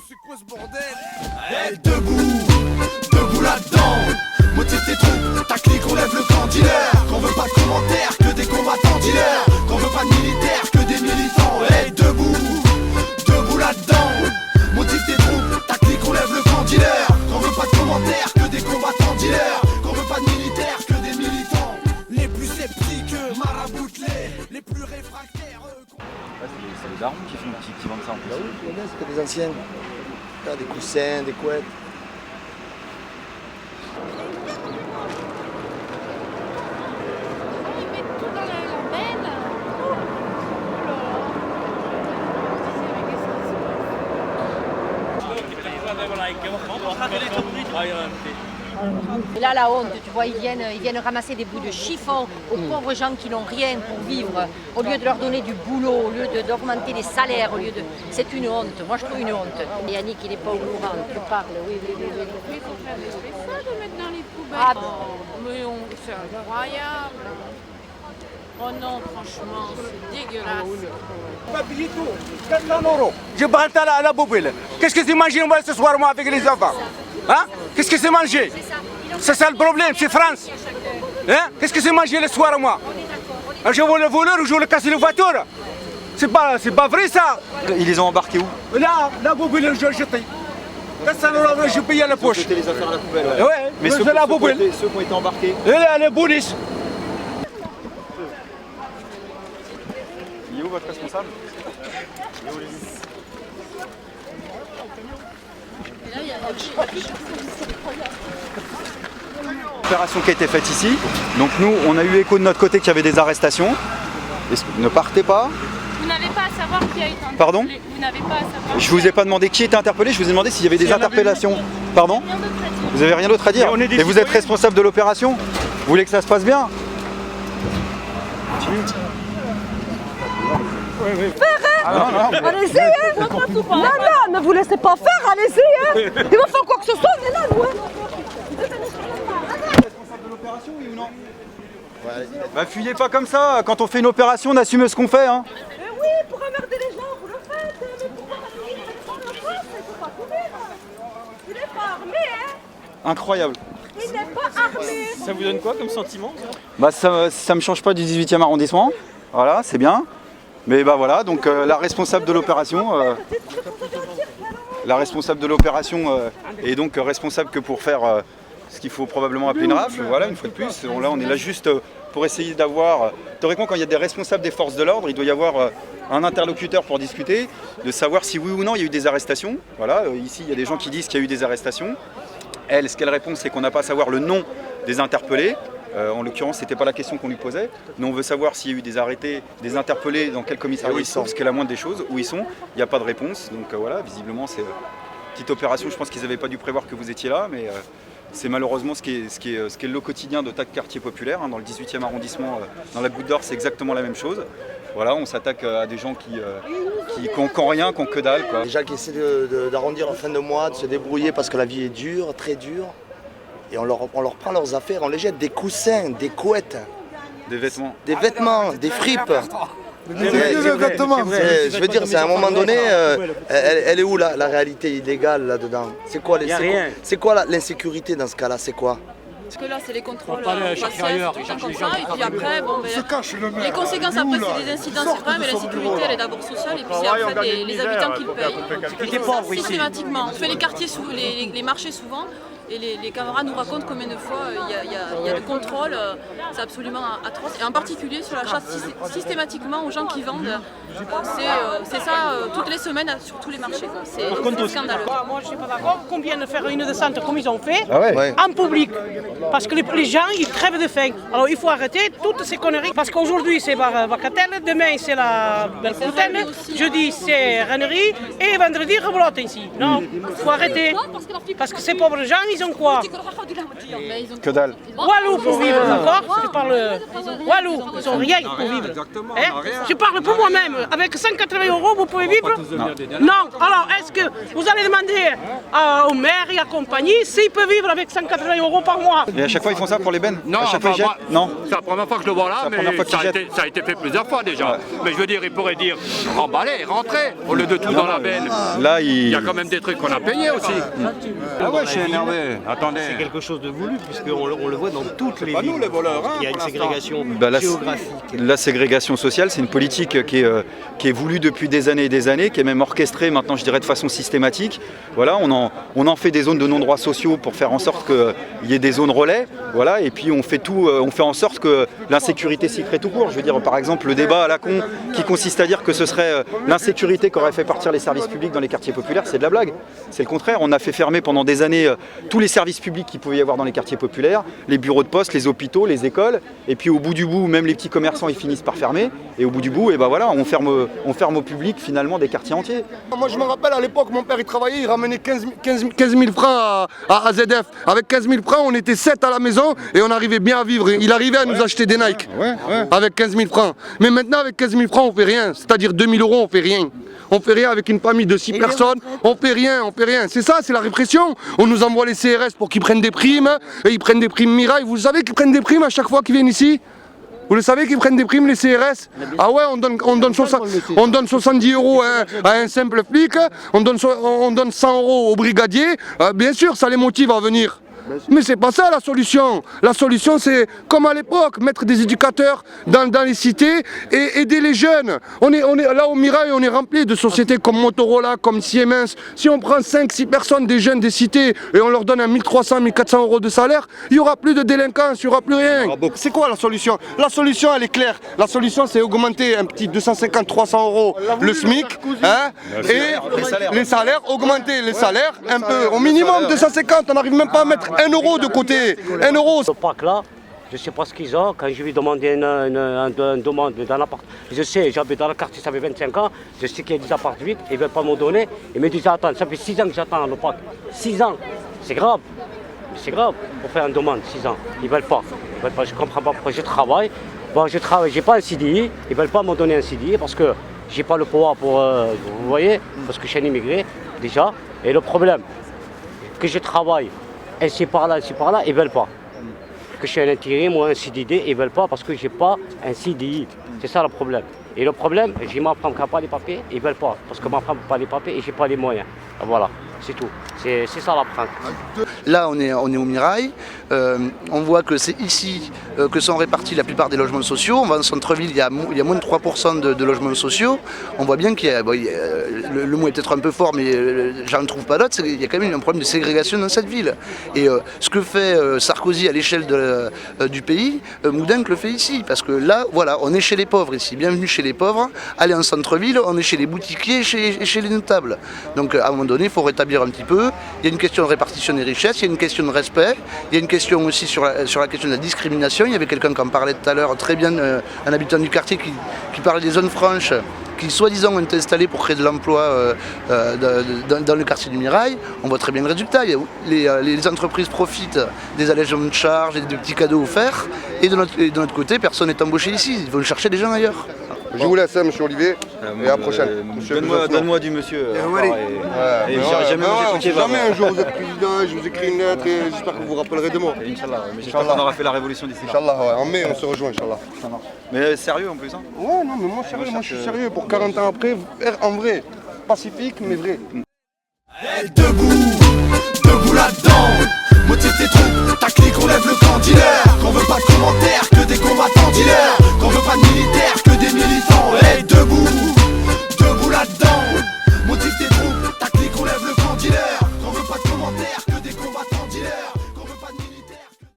c'est quoi ce bordel? Hey, debout là-dedans. Motive tes troupes, ta clique, on lève le camp dealer. Qu'on veut pas de commentaires, que des combattants dealers. Qu'on veut pas de militaires, que des militants. Hey, debout là-dedans. Motive tes troupes, ta clique, on lève le camp dealer. Qu'on veut pas de commentaires, que des combattants dealers. Qu'on veut pas de militaires, que des militants. Les plus sceptiques, maraboutelés, les plus réfractaires. C'est les darons qui vendent ça en plus. Bah oui, c'est que des anciens. Des coussins, des couettes. Ils mettent tout dans la benne. Et là, la honte, tu vois, ils viennent ramasser des bouts de chiffon aux pauvres gens qui n'ont rien pour vivre, au lieu de leur donner du boulot, au lieu d'augmenter les salaires, au lieu de... C'est une honte, moi je trouve une honte. Et Yannick, il n'est pas au courant, tu parles, oui. Mais il faut faire ça de mettre dans les poubelles. Ah, Mais c'est incroyable. Oh non, franchement, c'est dégueulasse. Papier tout, 400 €. Je prends ça à la poubelle. Qu'est-ce que c'est mangé moi ce soir moi avec les enfants? Hein? Qu'est-ce que c'est mangé? C'est ça le problème, c'est France. Hein? Qu'est-ce que c'est mangé le soir moi? Je vois le voleur ou je veux le casser la voiture? C'est pas vrai ça. Ils les ont embarqués où? Là, la poubelle je jeté. 400 €, je paye à la poche. Jeter les affaires à la poubelle, ouais. Ouais, Mais ceux qui ont été embarqués. Et là, les polices. Il est où votre responsable? L'opération qui a été faite ici, donc nous on a eu écho de notre côté qu'il y avait des arrestations. Ne partez pas. Vous n'avez pas à savoir qui a été interpellé. Pardon? Vous n'avez pas à savoir. Je vous ai pas demandé qui était interpellé, je vous ai demandé s'il y avait des interpellations. Pardon? Vous avez rien d'autre à dire? Et vous êtes responsable de l'opération? Vous voulez que ça se passe bien? Allez-y, hein. Non, ne vous laissez pas faire, allez-y, hein. Il va faire quoi que ce soit, on est là, nous, hein. Responsable de l'opération, oui ou non? Bah fuyez pas comme ça, quand on fait une opération, on assume ce qu'on fait, hein. Mais oui, pour emmerder les gens, vous le faites, mais pour emmerder, il le faut pas courir. Il n'est pas armé, hein. Incroyable. Il n'est pas armé. Ça vous donne quoi comme sentiment? Bah ça me change pas du 18e arrondissement, voilà, c'est bien. Mais bah voilà, donc la responsable de l'opération est donc responsable que pour faire ce qu'il faut probablement appeler une rafle, voilà, une fois de plus. Là on est là juste pour essayer d'avoir, théoriquement quand il y a des responsables des forces de l'ordre, il doit y avoir un interlocuteur pour discuter, de savoir si oui ou non il y a eu des arrestations. Voilà, ici il y a des gens qui disent qu'il y a eu des arrestations. Elle, ce qu'elle répond, c'est qu'on n'a pas à savoir le nom des interpellés. En l'occurrence, c'était pas la question qu'on lui posait. Nous, on veut savoir s'il y a eu des arrêtés, des interpellés, dans quel commissariat ils sont, parce que la moindre des choses, où ils sont, il n'y a pas de réponse. Donc voilà, visiblement, c'est une petite opération. Je pense qu'ils n'avaient pas dû prévoir que vous étiez là, mais c'est malheureusement ce qui est le quotidien de tas de quartiers populaires. Hein. Dans le 18e arrondissement, dans la Goutte d'Or, c'est exactement la même chose. Voilà, on s'attaque à des gens qui n'ont rien, qui n'ont que dalle, quoi. Les gens qui essaient d'arrondir en fin de mois, de se débrouiller parce que la vie est dure, très dure. Et on leur prend leurs affaires, on les jette, des coussins, des couettes. Des vêtements. Des vêtements, des fripes. Exactement. Je veux dire, c'est à un moment donné, elle est où la réalité illégale là-dedans? C'est quoi l'insécurité dans ce cas-là? C'est quoi? Parce que là, c'est les contrôles faciès, tout le temps comme ça. Et puis après, bon, les conséquences après, c'est des incidents, c'est vrai, mais l'insécurité, elle est d'abord sociale. Et puis c'est en fait les habitants qui le payent. Et ça, systématiquement. On fait les quartiers, les marchés souvent. Et les camarades nous racontent combien de fois il y a de contrôles, c'est absolument atroce. Et en particulier sur la chasse systématiquement aux gens qui vendent. C'est ça toutes les semaines sur tous les marchés. C'est scandaleux. Moi je ne suis pas d'accord qu'on vienne faire une descente comme ils ont fait Ah en public. Parce que les gens ils crèvent de faim. Alors il faut arrêter toutes ces conneries. Parce qu'aujourd'hui c'est Bacatel, demain c'est la Belle-Fontaine, jeudi c'est Rennerie et vendredi Rebelote ici. Non, il faut arrêter. Parce que ces pauvres gens ils ont quoi? Que dalle. Walou pour vivre, d'accord? Je parle Walou, ils n'ont rien pour vivre. Hein? Je parle pour moi-même. Avec 180 €, vous pouvez vivre? Non. Alors, est-ce que vous allez demander au maire et à compagnie s'ils peuvent vivre avec 180 € par mois? Et à chaque fois, ils font ça pour les bennes? Non, à chaque fois, ils jettent? Non. C'est la première fois que je le vois là, mais ça a été fait plusieurs fois déjà. Ouais. Mais je veux dire, il pourrait dire emballez, rentrez, au lieu de tout dans la benne. Là, il y a quand même des trucs qu'on a payés aussi. Ah ouais, je suis énervé. Attendez. C'est quelque chose de voulu, puisqu'on le voit dans toutes les villes. Les voleurs, hein, il y a une ségrégation géographique. La ségrégation sociale, c'est une politique qui est voulue depuis des années et des années, qui est même orchestrée maintenant, je dirais, de façon systématique. Voilà, on en fait des zones de non-droits sociaux pour faire en sorte qu'il y ait des zones relais. Voilà, et puis on fait en sorte que l'insécurité s'y crée tout court. Je veux dire, par exemple, le débat à la con qui consiste à dire que ce serait l'insécurité qui aurait fait partir les services publics dans les quartiers populaires, c'est de la blague. C'est le contraire. On a fait fermer pendant des années tous les services publics qu'il pouvait y avoir dans les quartiers populaires, les bureaux de poste, les hôpitaux, les écoles, et puis au bout du bout, même les petits commerçants, ils finissent par fermer, et au bout du bout, et ben voilà, on ferme au public finalement des quartiers entiers. Moi je me rappelle à l'époque, mon père il travaillait, il ramenait 15 000 francs à AZF. Avec 15 000 francs, on était 7 à la maison et on arrivait bien à vivre. Il arrivait à nous acheter des Nike avec 15 000 francs. Mais maintenant avec 15 000 francs, on fait rien, c'est-à-dire 2 000 €, on fait rien. On fait rien avec une famille de 6 personnes, on fait rien. C'est ça, c'est la répression. On nous envoie les CRS pour qu'ils prennent des primes, et ils prennent des primes Mirail. Vous savez qu'ils prennent des primes à chaque fois qu'ils viennent ici? Vous le savez qu'ils prennent des primes, les CRS? Ah ouais, on donne 70 € à un simple flic, on donne 100 € au brigadier. Bien sûr, ça les motive à venir. Mais c'est pas ça la solution. La solution c'est comme à l'époque, mettre des éducateurs dans les cités et aider les jeunes. On est là au Mirail, on est rempli de sociétés comme Motorola, comme Siemens. Si on prend 5-6 personnes des jeunes des cités et on leur donne un 1300, 1400 € de salaire, il n'y aura plus de délinquance, il n'y aura plus rien. C'est quoi la solution? La solution elle est claire. La solution c'est augmenter un petit 250-300 € le SMIC, hein, et les salaires, augmenter les salaires un peu, au minimum 250, on n'arrive même pas à mettre 1 € de côté, 1 €. Ce parc-là, je ne sais pas ce qu'ils ont. Quand je vais demander une demande dans l'appart, je sais, j'habite dans le quartier, ça fait 25 ans, je sais qu'il y a des apparts vides, ils ne veulent pas m'en donner. Ils me disent attends, ça fait 6 ans que j'attends le parc. 6 ans, c'est grave. C'est grave pour faire une demande, 6 ans. Ils ne veulent pas. Je ne comprends pas pourquoi je travaille. Bon, je travaille, je n'ai pas un CDI, ils ne veulent pas me donner un CDI parce que je n'ai pas le pouvoir pour, vous voyez, parce que je suis un immigré déjà. Et le problème, que je travaille, ainsi par là, ils ne veulent pas. Que je suis un intérim ou un CDD, ils ne veulent pas parce que je n'ai pas un CDI. C'est ça le problème. Et le problème, j'ai ma femme qui n'a pas les papiers, ils ne veulent pas. Parce que ma femme n'a pas les papiers et je n'ai pas les moyens. Voilà, c'est tout. C'est ça la crainte. Là, on est au Mirail. On voit que c'est ici que sont répartis la plupart des logements sociaux. On va en centre-ville, il y a moins de 3% de logements sociaux. On voit bien qu'il y a, le mot est peut-être un peu fort, mais j'en trouve pas d'autre, il y a quand même un problème de ségrégation dans cette ville. Et ce que fait Sarkozy à l'échelle du pays, Moudenc le fait ici. Parce que là, voilà, on est chez les pauvres ici. Bienvenue chez les pauvres. Allez en centre-ville, on est chez les boutiquiers et chez les notables. Donc à un moment donné, il faut rétablir un petit peu. Il y a une question de répartition des richesses, il y a une question de respect, il y a une question aussi sur la question de la discrimination. Il y avait quelqu'un qui en parlait tout à l'heure, très bien, un habitant du quartier qui parlait des zones franches qui soi-disant ont été installées pour créer de l'emploi dans le quartier du Mirail. On voit très bien le résultat. Les entreprises profitent des allégements de charges et des petits cadeaux offerts. Et de notre côté, personne n'est embauché ici. Ils vont chercher des gens ailleurs. Je vous laisse, monsieur Olivier, et à la prochaine. Donne-moi du monsieur. Jamais un jour vous êtes président, je vous écris une lettre et j'espère que vous vous rappellerez de moi. Inch'Allah, mais j'espère qu'on aura fait la révolution d'ici. Inch'Allah, ouais. En mai on se rejoint, Inch'Allah. Mais sérieux en plus, hein? Ouais, non, mais moi sérieux, moi je suis sérieux. Pour 40 ans après, en vrai, pacifique, mais vrai. Hey, debout là-dedans. Motive tes troupes, ta clique, on lève le camp dealer. Qu'on veut pas de commentaires, que des combattants dealers. Qu'on veut pas de militaires, que des militants. Hey, debout là-dedans. Motive